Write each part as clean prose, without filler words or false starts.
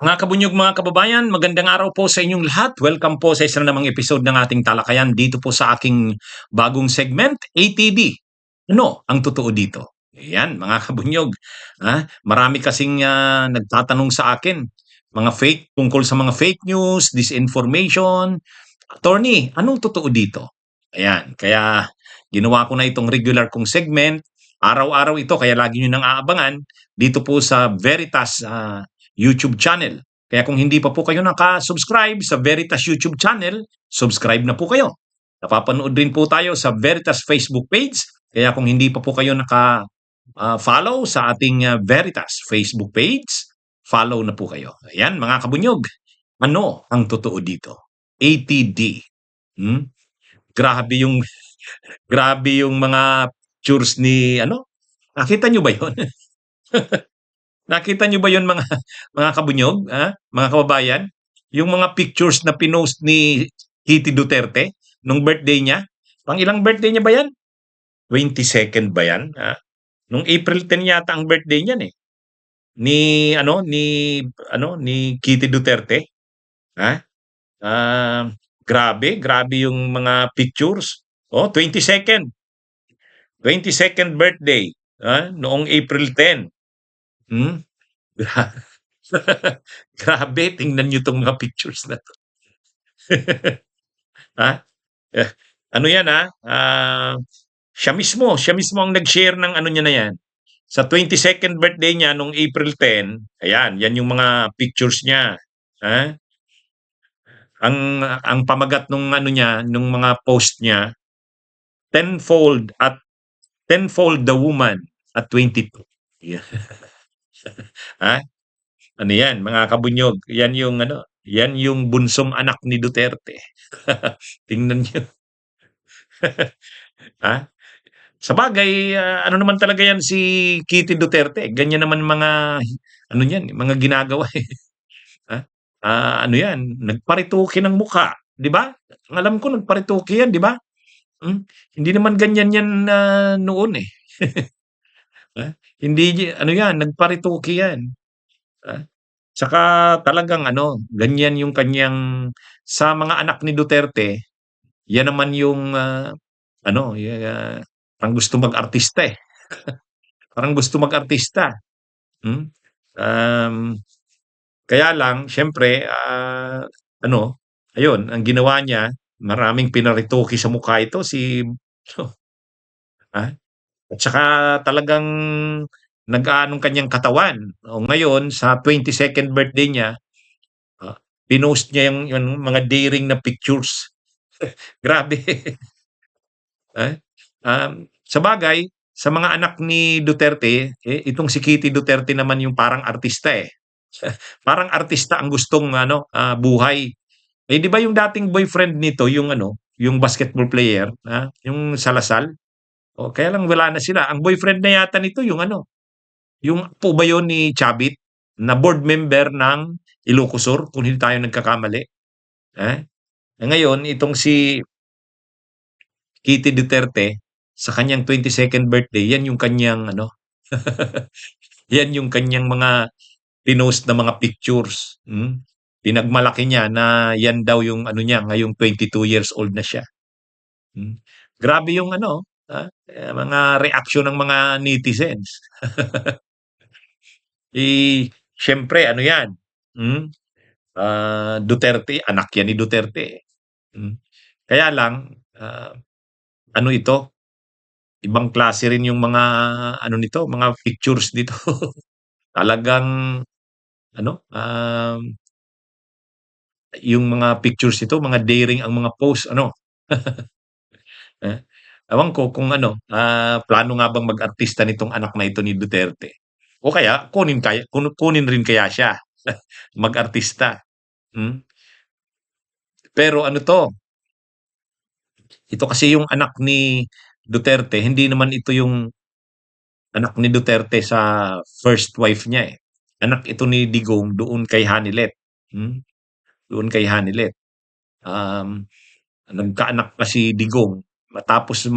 Mga kabunyog, mga kababayan, magandang araw po sa inyong lahat. Welcome po sa isa na namang episode ng ating talakayan dito po sa aking bagong segment, ATD. Ano ang totoo dito? Yan, mga kabunyog. Marami kasing nagtatanong sa akin, mga fake, tungkol sa mga fake news, disinformation. Attorney, anong totoo dito? Ayan, kaya ginawa ko na itong regular kong segment. Araw-araw ito, kaya lagi nyo nang aabangan dito po sa Veritas YouTube channel. Kaya kung hindi pa po kayo naka-subscribe sa Veritas YouTube channel, subscribe na po kayo. Napapanood din po tayo sa Veritas Facebook page. Kaya kung hindi pa po kayo naka-follow sa ating Veritas Facebook page, follow na po kayo. Ayan, mga kabunyog, ano ang totoo dito? ATD. Hmm? Grabe yung grabe yung mga pictures ni ano? Nakita niyo ba 'yon? Nakita niyo ba 'yon, mga mga kabunyog, mga kababayan? Yung mga pictures na pinost ni Kitty Duterte nung birthday niya. Pang-ilang birthday niya ba 'yan? 22nd ba 'yan, nung April 10 yata ang birthday niyan, eh, ni ano, ni Kitty Duterte, ha? Ah, grabe yung mga pictures. Oh, 22nd birthday, noong April 10. Hmm, gra grabe, tingnan niyo 'tong mga pictures na 'to. Ha, eh, ano 'yan, siya mismo ang nag-share ng ano niya na 'yan. Sa 22nd birthday niya nung April 10, ayan, 'yan yung mga pictures niya, ha. Ang pamagat nung ano niya, nung mga post niya, tenfold at tenfold the woman at 22. Yeah. Ha? Ano 'yan, mga kabunyog, 'yan yung ano, 'yan yung bunsong anak ni Duterte. Tingnan niyo, ha? Sabagay, ano naman talaga 'yan si Kitty Duterte, ganyan naman mga ano niyan, mga ginagawa, eh, ha? Ano 'yan, nagparituki ng mukha, 'di ba? Ang alam ko nagparituki 'yan, 'di ba? Hmm, hindi naman ganyan 'yan, noon, eh. Hindi ano 'yan, nagparituki 'yan, ah. Tsaka talagang ano, ganyan yung kanyang sa mga anak ni Duterte, yan naman yung, ano, parang gusto mag-artista, eh. Parang gusto mag-artista, hmm. Um, Kaya lang siyempre, ano, ayun, ang ginawa niya, maraming pinarituki sa mukha ito si ah, at saka talagang nag-aano ang kanyang katawan. O ngayon sa 22nd birthday niya, pinost niya yung mga daring na pictures. Grabe. Sabagay sa mga anak ni Duterte, eh, itong si Kitty Duterte naman yung parang artista, eh. Parang artista ang gustong ano, buhay. Eh, 'di ba yung dating boyfriend nito yung ano, yung basketball player, yung Salazar? Oh, kaya lang wala na sila. Ang boyfriend na yata nito yung ano, yung apo ba yun ni Chavit na board member ng Ilocosur kung hindi tayo nagkakamali, ah. Ngayon itong si Kitty Duterte, sa kanyang 22nd birthday, yan yung kanyang ano, yan yung kanyang mga pinost na mga pictures. Pinagmalaki niya na yan daw yung ano niya, ngayong 22 years old na siya. Hmm. Grabe yung ano, mga reaksyon ng mga netizens. Siyempre ano yan, hmm, Duterte, anak yan ni Duterte, eh. Hmm. Kaya lang, ano ito, ibang klase rin yung mga ano nito, mga pictures nito. Talagang ano, yung mga pictures nito, mga daring ang mga post ano. Eh, ewan ko kung ano, plano nga bang mag-artista nitong anak na ito ni Duterte. O kaya kunin rin kaya siya mag-artista, hmm. Pero ano 'to, ito kasi yung anak ni Duterte, hindi naman ito yung anak ni Duterte sa first wife niya, eh. Anak ito ni Digong doon kay Hanilet, doon kay Hanilet. Um, Nagkaanak pa si Digong matapos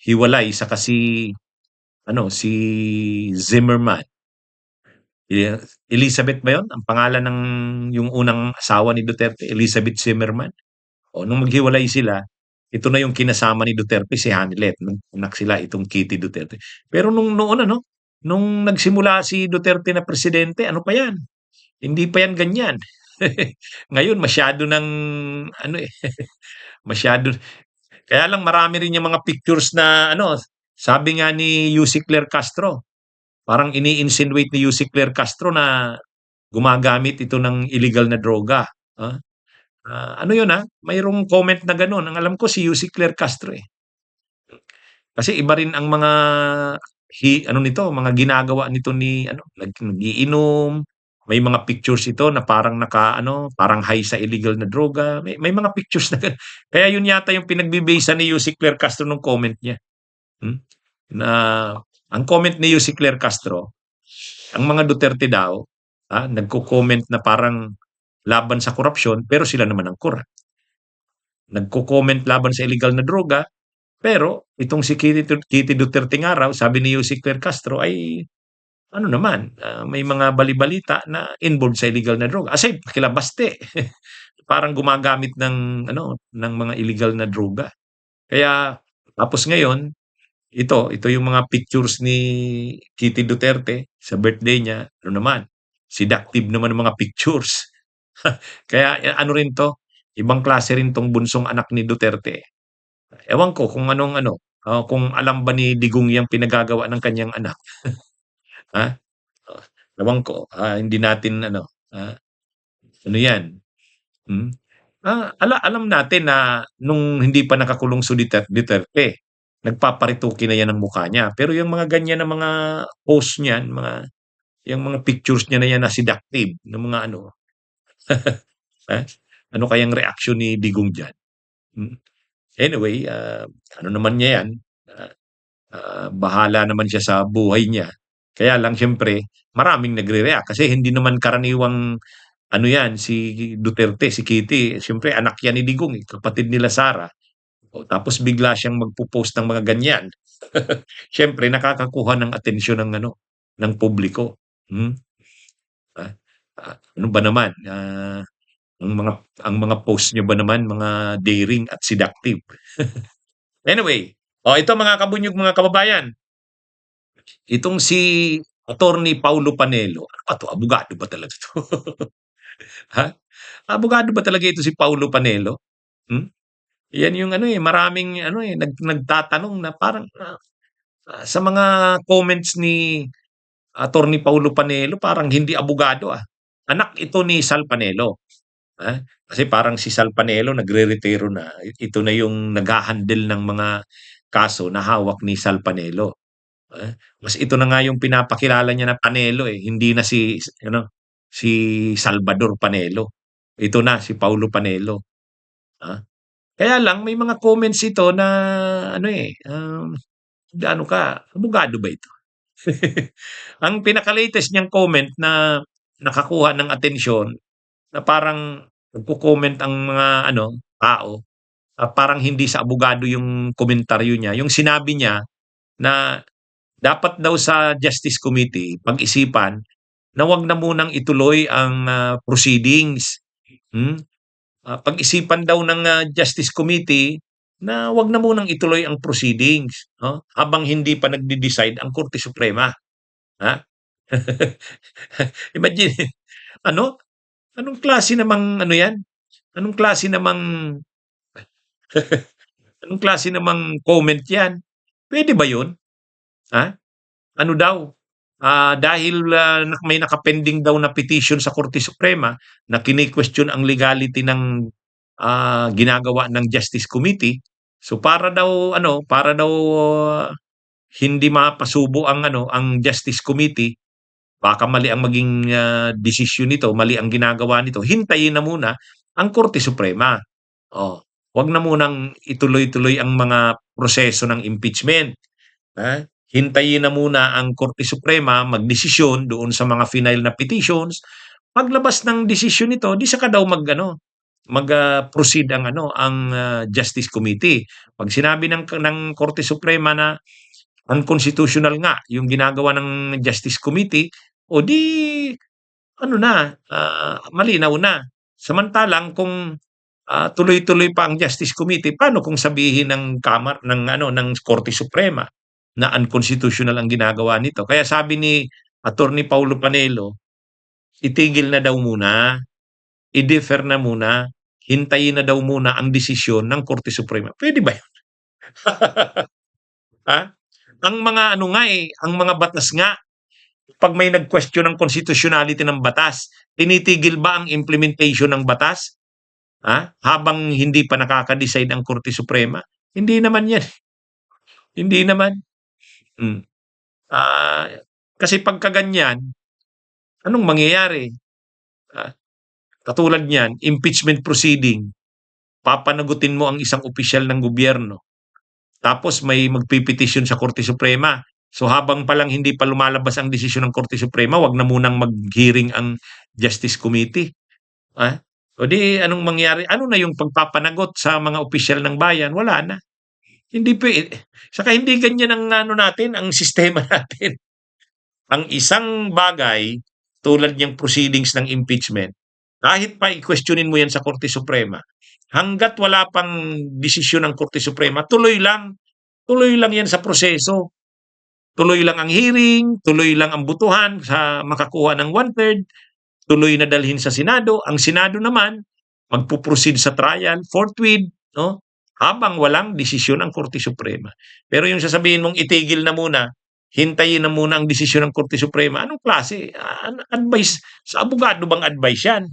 hiwalay saka si ano, si Zimmerman. Eh, Elizabeth ba 'yun, ang pangalan ng yung unang asawa ni Duterte, Elizabeth Zimmerman? O nung maghiwalay sila, ito na yung kinasama ni Duterte, si Hamlet, nag-anak sila itong Kitty Duterte. Pero nung noon ano, nung nagsimula si Duterte na presidente, ano pa 'yan, hindi pa 'yan ganyan. Ngayon masyado ng ano, eh, masyado kaya lang marami rin yung mga pictures na ano, sabi nga ni Yussi Claire Castro, parang ini-insinuate ni Yussi Claire Castro na gumagamit ito ng illegal na droga, ah. Ano 'yun, mayroong comment na gano'n. Ang alam ko si Yussi Claire Castro, eh. Kasi iba rin ang mga ano nito, mga ginagawa nito ni ano, nag-iinom, may mga pictures ito na parang naka-ano, parang high sa illegal na droga, may mga pictures na gano'n. Kaya 'yun yata yung pinagbe-basehan ni Yussi Claire Castro nung comment niya, hmm, na ang comment ni Yussi Claire Castro, ang mga Duterte daw, nagko-comment na parang laban sa korapsyon, pero sila naman ang korap. Nagko-comment laban sa illegal na droga, pero itong si Kitty Duterte nga raw, sabi ni Yussi Claire Castro ay ano naman, may mga bali-balita na involved sa illegal na droga. Aside pakilabaste, parang gumagamit ng ano, ng mga illegal na droga. Kaya tapos ngayon, ito yung mga pictures ni Kitty Duterte sa birthday niya, ano naman, seductive naman ang mga pictures. Kaya ano rin 'to, ibang klase rin 'tong bunsong anak ni Duterte. Ewan ko kung anong ano, kung alam ba ni Digong yang pinagagawa ng kanyang anak, ha? Oh, ewan ko, hindi natin ano, ano 'yan, hmm. Alam natin na nung hindi pa nakakulong si Duterte, nagpaparituki na 'yan ng mukha niya. Pero yung mga ganyan na mga post niyan, yung mga pictures niya na 'yan na seductive na mga ano, ah, ano kayang reaksyon ni Digong diyan? Hmm. Anyway, ano naman niya 'yan, ah bahala naman siya sa buhay niya. Kaya lang siyempre maraming nagre-react kasi hindi naman karaniwang ano 'yan, si Duterte, si Kitty, siyempre anak 'yan ni Digong, eh, kapatid nila Sara. O tapos bigla siyang magpo-post ng mga ganyan. Siyempre nakakakuha ng atensyon ng ano, ng publiko, hmm. Ah, Ano ba naman, ang mga post niyo ba naman mga daring at seductive. Anyway, ito mga kabunyog, mga kababayan. Itong si Attorney Paulo Panelo, ano ba 'to, abogado ba talaga 'to? Ha? Abogado ba talaga ito si Paulo Panelo? Hmm? Yan yung ano, eh, maraming ano, eh, nagtatanong na parang, sa mga comments ni Attorney Paulo Panelo parang hindi abogado, Anak ito ni Sal Panelo, kasi parang si Sal Panelo nagre-retiro na, ito na yung nagha-handle ng mga kaso na hawak ni Sal Panelo. Mas ito na nga yung pinapakilala niya na Panelo, eh, hindi na si ano, si Salvador Panelo. Ito na si Paulo Panelo, ah. Kaya lang may mga comments ito na ano, eh, gaano ka, abogado ba ito? Ang pinaka-latest niyang comment na nakakuha ng atensyon na parang nagko-comment ang mga ano, tao, parang hindi sa abogado yung komentaryo niya, yung sinabi niya na dapat daw sa Justice Committee pag-isipan na wag na munang ituloy ang, proceedings, hmm. Pag-isipan daw ng, Justice Committee na wag na munang ituloy ang proceedings, 'no, habang hindi pa nagde-decide ang Korte Suprema, ha? Imagine ano, anong klase namang ano 'yan, anong klase namang anong klase namang comment 'yan? Puwede ba 'yun, ha? Ano daw, dahil, may naka-pending daw na petition sa Korte Suprema na kini-question ang legality ng, ginagawa ng Justice Committee. So, para daw ah, hindi mapasubo ang ano, ang Justice Committee, baka mali ang maging, desisyon nito, mali ang ginagawa nito, hintayin na muna ang Korte Suprema. Oh, 'wag na munang ituloy-tuloy ang mga proseso ng impeachment. Hintayin na muna ang Korte Suprema magdesisyon doon sa mga final na petitions. Paglabas ng desisyon nito, 'di saka daw proceed ang ano, ang, Justice Committee. 'Pag sinabi ng Korte Suprema na unconstitutional nga yung ginagawa ng Justice Committee, O di ano na, malinaw na. Samantalang kung, tuloy-tuloy pa ang Justice Committee, paano kung sabihin ng ng Korte Suprema na unconstitutional ang ginagawa nito? Kaya sabi ni Attorney Paulo Panelo, itigil na daw muna, i-defer na muna, hintayin na daw muna ang desisyon ng Korte Suprema. Puwede ba 'yun? Ha? Ang mga ano nga, ang mga batas nga 'pag may nag-question ng constitutionality ng batas, tinitigil ba ang implementation ng batas, habang hindi pa nakaka-decide ang Korte Suprema? Hindi naman 'yan, hindi naman. Hmm, ah, Kasi pagka ganyan, anong mangyayari? Ah, Katulad niyan, impeachment proceeding, papanagutin mo ang isang opisyal ng gobyerno, tapos may magpi-petisyon sa Korte Suprema. So habang palang hindi pa lumalabas ang desisyon ng Korte Suprema, 'wag na munang mag-hearing ang Justice Committee. Ah, o di anong mangyari? Ano na yung pagpapanagot sa mga opisyal ng bayan? Wala na. Hindi saka hindi ganyan ang ano natin, ang sistema natin. Ang isang bagay tulad niyang proceedings ng impeachment, kahit pa i-questionin mo yan sa Korte Suprema, hangga't wala pang desisyon ng Korte Suprema, tuloy lang yan sa proseso. Tuloy lang ang hearing, tuloy lang ang butuhan sa makakuha ng one-third, tuloy na dalhin sa Senado. Ang Senado naman, magpo-proceed sa trial forthwith, no? Habang walang desisyon ang Korte Suprema. Pero yung sasabihin mong itigil na muna, hintayin na muna ang desisyon ng Korte Suprema, anong klase? Advice, sa abogado bang advice yan?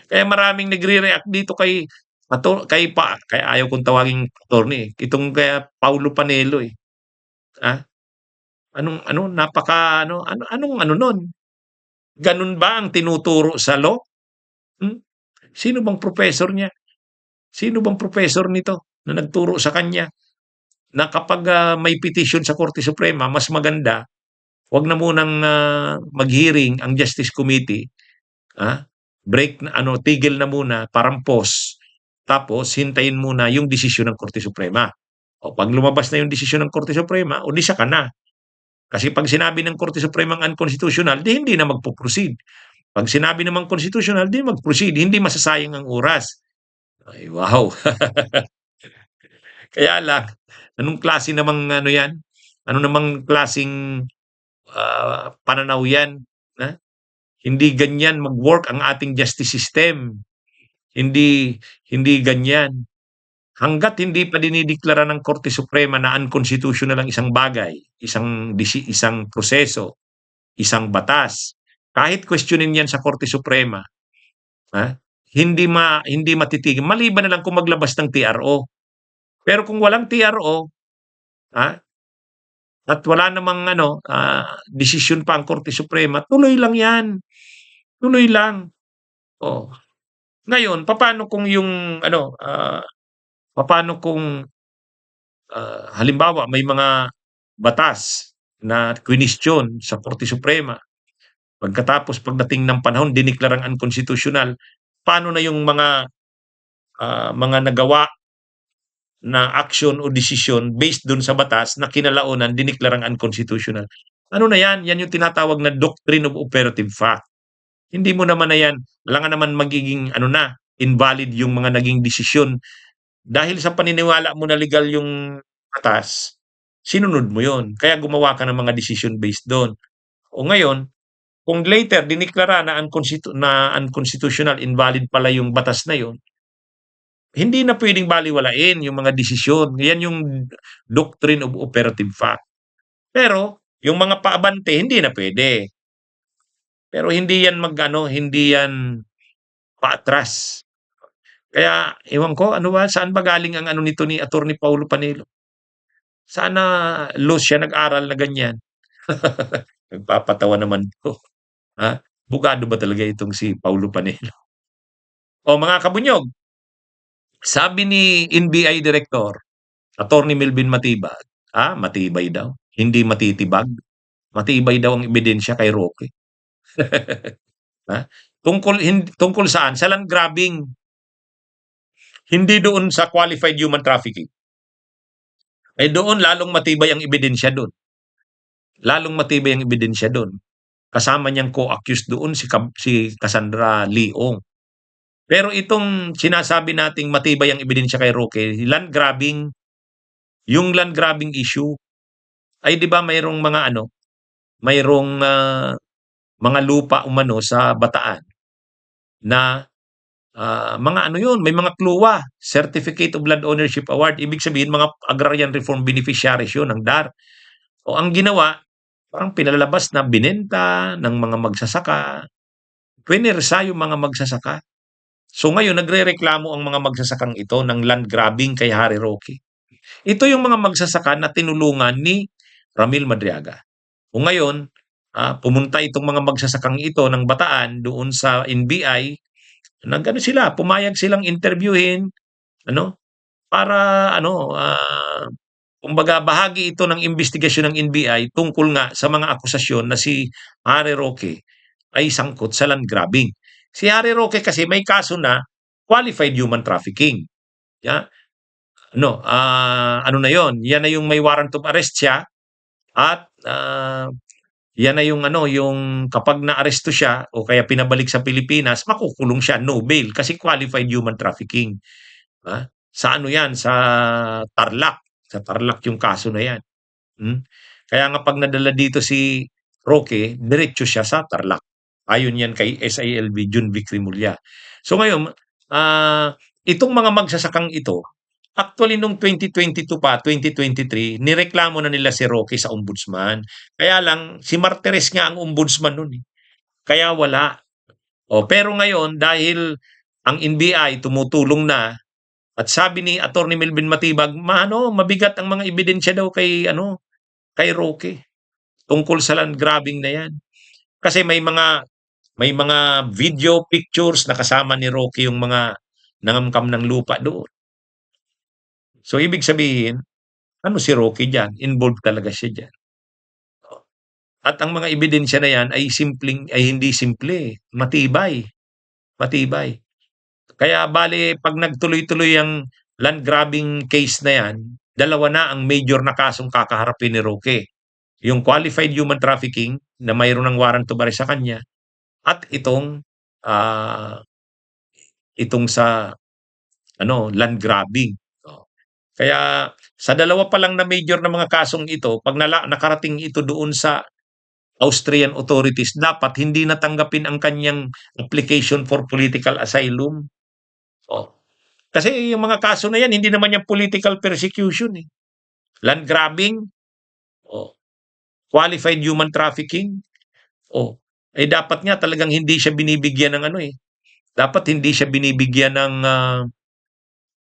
Kaya maraming nagre-react dito kay ayaw kong tawaging attorney, itong kaya Paulo Panelo eh. Ah, anong ano nun? Ganun ba ang tinuturo sa law? Hmm? Sino bang professor niya? Sino bang professor nito na nagturo sa kanya na kapag, may petition sa Korte Suprema mas maganda, 'wag na munang, mag-hearing ang Justice Committee, ah, break na ano, tigil na muna, parang pause, tapos hintayin muna yung desisyon ng Korte Suprema. O 'pag lumabas na yung desisyon ng Korte Suprema, o di saka na. Kasi 'pag sinabi ng Korte Supremang unconstitutional, di hindi na magpo-proceed. 'Pag sinabi namang constitutional, di mag-proceed, hindi masasayang ang oras. Ay, wow! Kaya lang, anong klase namang ano 'yan, ano namang klaseng, pananaw 'yan, ha? Hindi ganyan mag-work ang ating justice system. Hindi hindi ganyan. Hangga't hindi pa dinideklara ng Korte Suprema na unconstitutional ang isang bagay, isang proseso, isang batas, kahit questionin 'yan sa Korte Suprema, ha, hindi matitigil maliban na lang kung maglabas ng TRO. Pero kung walang TRO, ah, at wala namang ano, desisyon pa ang Korte Suprema, tuloy lang 'yan, tuloy lang. Oh, ngayon papaano kung yung ano, papaano kung, halimbawa may mga batas na kwinisyon sa Korte Suprema, pagkatapos pagdating ng panahon dineklarang unconstitutional, paano na yung mga nagawa na aksyon o desisyon based dun sa batas na kinalaunan dineklarang unconstitutional. Ano na yan, yan yung tinatawag na doctrine of operative fact. Hindi mo naman na yan, alangan naman magiging ano na, invalid yung mga naging desisyon. Dahil sa paniniwala mo na legal yung batas, sinunod mo yon. Kaya gumawa ka ng mga decision based doon. O ngayon, kung later dineklara na unconstitutional, invalid pala yung batas na yon, hindi na pwedeng balewalain yung mga desisyon. Yan yung doctrine of operative fact. Pero yung mga paabante hindi na pwede. Pero hindi yan hindi yan paatras. Kaya ewan ko ano ba, saan ba galing ang ano nito ni Attorney Paulo Panelo? Sana law siya nag-aral na ganyan. Nagpapatawa naman 'to, Abogado ba talaga itong si Paulo Panelo? O mga kabunyog, sabi ni NBI Director Attorney Melvin Matibag, matibay daw, hindi matitibag. Matibay daw ang ebidensya kay Roque. Ha? Tungkol saan? Sa land grabbing, hindi doon sa qualified human trafficking. Eh doon lalong matibay ang ebidensya doon. lalong matibay ang ebidensya do'n. Kasama niyang co-accused doon si Cassandra Leong. Pero itong sinasabi nating matibay ang ebidensya kay Roque, land grabbing, yung land grabbing issue ay 'di ba mayroong mga ano, mayroong, mga lupa umano sa Bataan na, mga ano yun, may mga CLUA, Certificate of Land Ownership Award. Ibig sabihin mga Agrarian Reform Beneficiaries yun ng DAR. O ang ginawa, parang pinalabas na binenta ng mga magsasaka, pwinersa yung mga magsasaka. So ngayon nagrereklamo ang mga magsasakang ito ng land grabbing kay Harry Roque. Ito yung mga magsasaka na tinulungan ni Ramil Madriaga. O ngayon, pumunta itong mga magsasakang ito ng Bataan doon sa NBI, nag-ano sila, pumayag silang interviewin, ano, para ano, kumbaga bahagi ito ng investigasyon ng NBI tungkol nga sa mga akusasyon na si Harry Roque ay sangkot sa land grabbing. Si Harry Roque kasi may kaso na qualified human trafficking. Ya, ano na yon? Yan na yung may warrant of arrest siya at yan na yung ano, yung kapag naaresto siya o kaya pinabalik sa Pilipinas, makukulong siya, no bail kasi qualified human trafficking. Sa ano yan, Tarlac. Sa Tarlac yung kaso na yan. Hmm? Kaya nga pag nadala dito si Roque, diretso siya sa Tarlac. Ayon yan kay SILB Jun Vic Rimulya. So ngayon, itong mga magsasakang ito, actually nung 2022 pa, 2023, nireklamo na nila si Roque sa ombudsman. Kaya lang, si Martires nga ang ombudsman nun. Kaya wala. Pero ngayon, dahil ang NBI tumutulong na at sabi ni Attorney Melvin Matibag, mabigat ang mga ebidensya daw kay Roque tungkol sa land grabbing na 'yan. Kasi may mga video pictures na kasama ni Roque yung mga nangamkam ng lupa doon. So ibig sabihin, ano si Roque diyan, involved talaga siya diyan. At ang mga ebidensya na 'yan ay hindi simple, matibay, matibay. Kaya bale 'pag nagtuloy-tuloy ang land grabbing case na 'yan, dalawa na ang major na kasong kakaharapin ni Roque. Yung qualified human trafficking na mayroon ng warrant of arrest sa kanya at ah, itong sa land grabbing. Kaya sa dalawa pa lang na major na mga kasong ito, 'pag nakarating ito doon sa Austrian authorities, dapat hindi natanggapin ang kanyang application for political asylum. Oh, kasi yung mga kaso na yan, hindi naman yan political persecution, eh. Land grabbing, oh, qualified human trafficking, dapat nga talagang hindi siya binibigyan ng dapat hindi siya binibigyan ng,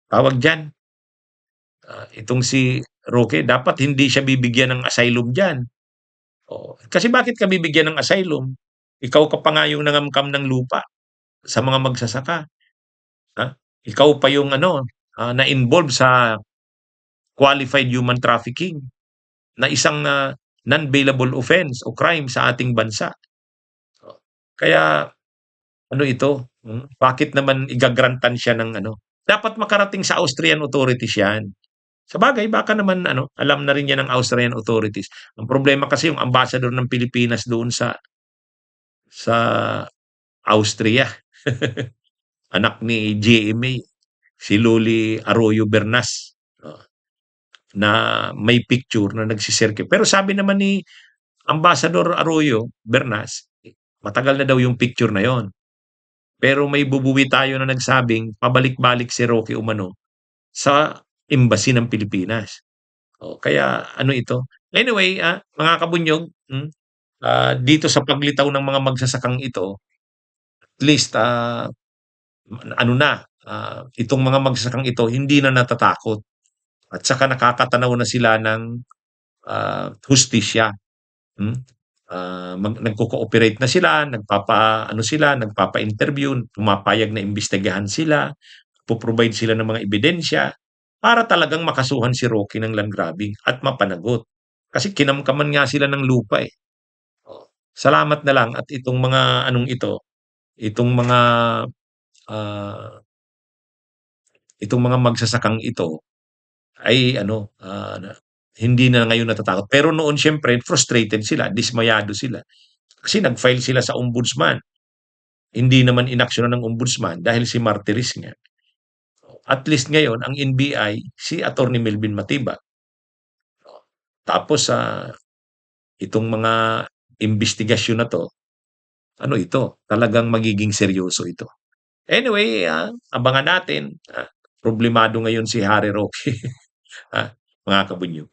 tawag diyan, itong si Roque, dapat hindi siya bibigyan ng asylum diyan. Kasi bakit ka bibigyan ng asylum? Ikaw ka pa nga yung nangamkam ng lupa sa mga magsasaka, ha? Ikaw pa yung na-involve sa qualified human trafficking na isang, non-bailable offense o crime sa ating bansa. Kaya ano ito, bakit naman igagrantan siya ng dapat makarating sa Austrian authorities 'yan. Sabagay baka naman alam na rin 'yan ng Austrian authorities. Ang problema kasi yung ambassador ng Pilipinas doon sa Austria, anak ni GMA, si Loli Arroyo Bernas, na may picture na pero sabi naman ni Ambassador Arroyo Bernas, matagal na daw yung picture na yon. Pero may bubuwi tayo na nagsabing pabalik-balik si Roque umano sa embassy ng Pilipinas. Kaya ano ito. Anyway, mga kabunyog, dito sa paglitaw ng mga magsasakang ito, at least itong mga magsasakang ito hindi na natatakot at saka nakakatanaw na sila ng hustisya. Nagko-cooperate na sila, nagpapa-interview, pumapayag na imbestigahan sila, po-provide sila ng mga ebidensya para talagang makasuhan si Roque ng land grabbing at mapanagot. Kasi kinamkaman nga sila ng lupa, eh. Salamat na lang at itong mga itong ah, mga magsasakang ito ay Hindi na ngayon natatakot. Pero noon siyempre frustrated sila, dismayado sila. Kasi nag-file sila sa ombudsman. Hindi naman inaksyonan ng ombudsman dahil si Martires nga. At least ngayon ang NBI si Attorney Melvin Matiba. Tapos sa itong mga investigasyon na 'to, ano ito, talagang magiging seryoso ito. Anyway, abangan natin, problemado ngayon si Harry Roque, mga kabunyo.